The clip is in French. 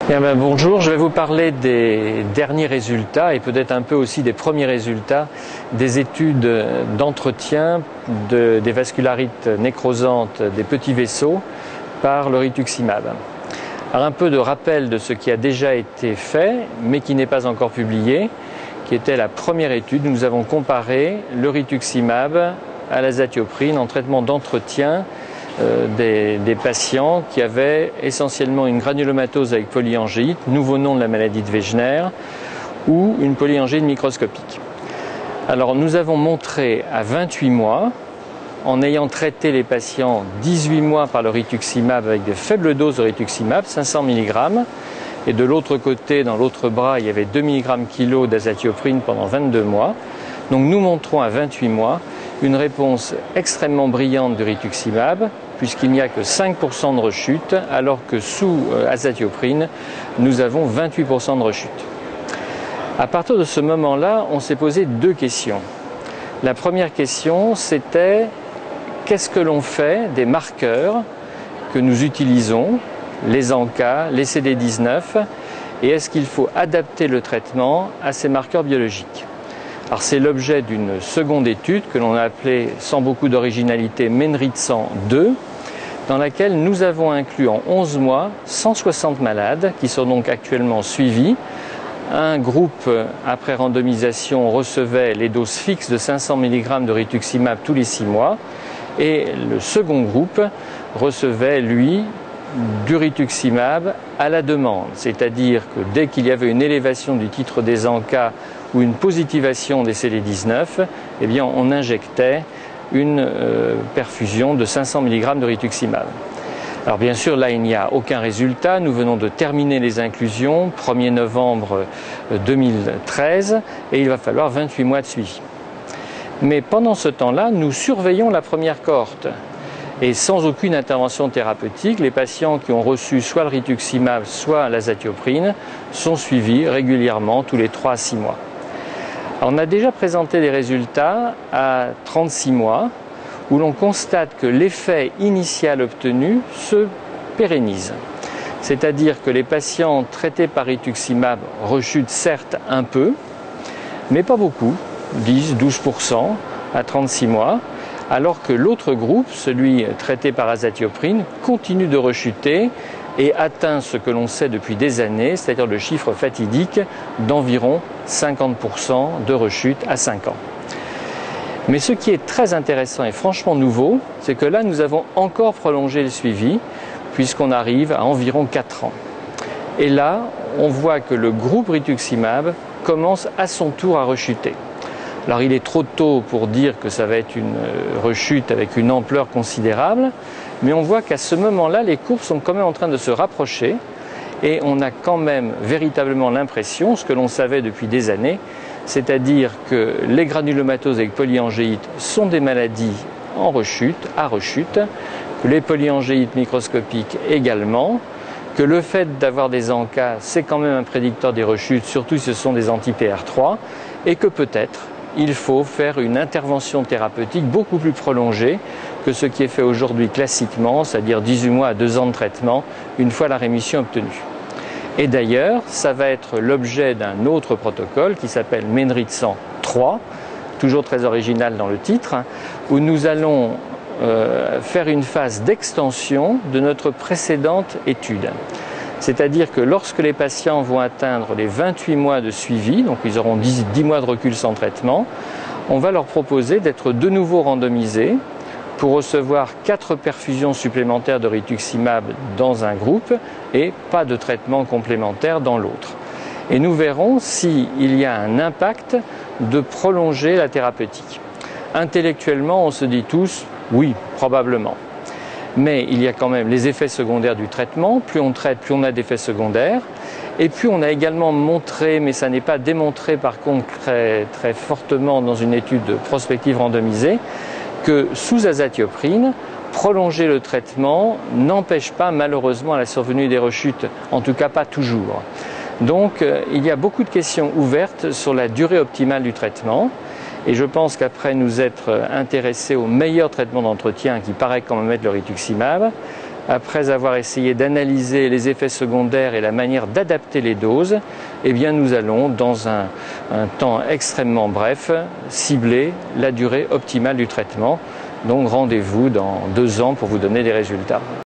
Bonjour, je vais vous parler des derniers résultats et peut-être un peu aussi des premiers résultats des études d'entretien des vascularites nécrosantes des petits vaisseaux par le rituximab. Alors un peu de rappel de ce qui a déjà été fait mais qui n'est pas encore publié, qui était la première étude. Nous avons comparé le rituximab à l'azatioprine en traitement d'entretien des patients qui avaient essentiellement une granulomatose avec polyangéite, nouveau nom de la maladie de Wegener, ou une polyangéite microscopique. Alors nous avons montré à 28 mois, en ayant traité les patients 18 mois par le rituximab avec de faibles doses de rituximab, 500 mg, et de l'autre côté, dans l'autre bras, il y avait 2 mg kg d'azatioprine pendant 22 mois. Donc nous montrons à 28 mois une réponse extrêmement brillante du rituximab, puisqu'il n'y a que 5% de rechute, alors que sous azatioprine, nous avons 28% de rechute. À partir de ce moment-là, on s'est posé deux questions. La première question, c'était qu'est-ce que l'on fait des marqueurs que nous utilisons, les ANCA, les CD19, et est-ce qu'il faut adapter le traitement à ces marqueurs biologiques? Alors c'est l'objet d'une seconde étude que l'on a appelée, sans beaucoup d'originalité, MENRITSAN 2, dans laquelle nous avons inclus en 11 mois 160 malades qui sont donc actuellement suivis. Un groupe, après randomisation, recevait les doses fixes de 500 mg de rituximab tous les 6 mois et le second groupe recevait, lui, du rituximab à la demande, c'est-à-dire que dès qu'il y avait une élévation du titre des ANCA ou une positivation des CD19, eh bien on injectait une perfusion de 500 mg de rituximab. Alors bien sûr, là, il n'y a aucun résultat. Nous venons de terminer les inclusions, 1er novembre 2013, et il va falloir 28 mois de suivi. Mais pendant ce temps-là, nous surveillons la première cohorte. Et sans aucune intervention thérapeutique, les patients qui ont reçu soit le rituximab, soit l'azatioprine sont suivis régulièrement tous les 3 à 6 mois. Alors, on a déjà présenté des résultats à 36 mois où l'on constate que l'effet initial obtenu se pérennise. C'est-à-dire que les patients traités par rituximab rechutent certes un peu, mais pas beaucoup, 10-12% à 36 mois, alors que l'autre groupe, celui traité par azatioprine, continue de rechuter et atteint ce que l'on sait depuis des années, c'est-à-dire le chiffre fatidique d'environ 50% de rechute à 5 ans. Mais ce qui est très intéressant et franchement nouveau, c'est que là, nous avons encore prolongé le suivi, puisqu'on arrive à environ 4 ans. Et là, on voit que le groupe rituximab commence à son tour à rechuter. Alors il est trop tôt pour dire que ça va être une rechute avec une ampleur considérable, mais on voit qu'à ce moment-là, les courbes sont quand même en train de se rapprocher et on a quand même véritablement l'impression, ce que l'on savait depuis des années, c'est-à-dire que les granulomatoses avec polyangéite sont des maladies en rechute, à rechute, que les polyangéites microscopiques également, que le fait d'avoir des ANCA, c'est quand même un prédicteur des rechutes, surtout si ce sont des anti-PR3, et que peut-être il faut faire une intervention thérapeutique beaucoup plus prolongée que ce qui est fait aujourd'hui classiquement, c'est-à-dire 18 mois à 2 ans de traitement, une fois la rémission obtenue. Et d'ailleurs, ça va être l'objet d'un autre protocole qui s'appelle MENRITSAN 3, toujours très original dans le titre, où nous allons faire une phase d'extension de notre précédente étude. C'est-à-dire que lorsque les patients vont atteindre les 28 mois de suivi, donc ils auront 10 mois de recul sans traitement, on va leur proposer d'être de nouveau randomisés pour recevoir 4 perfusions supplémentaires de rituximab dans un groupe et pas de traitement complémentaire dans l'autre. Et nous verrons s'il y a un impact de prolonger la thérapeutique. Intellectuellement, on se dit tous, oui, probablement. Mais il y a quand même les effets secondaires du traitement. Plus on traite, plus on a d'effets secondaires. Et puis on a également montré, mais ça n'est pas démontré par contre très fortement dans une étude prospective randomisée, que sous azatioprine, prolonger le traitement n'empêche pas malheureusement la survenue des rechutes, en tout cas pas toujours. Donc il y a beaucoup de questions ouvertes sur la durée optimale du traitement. Et je pense qu'après nous être intéressés au meilleur traitement d'entretien qui paraît quand même être le rituximab, après avoir essayé d'analyser les effets secondaires et la manière d'adapter les doses, eh bien nous allons, dans un temps extrêmement bref, cibler la durée optimale du traitement. Donc rendez-vous dans 2 ans pour vous donner des résultats.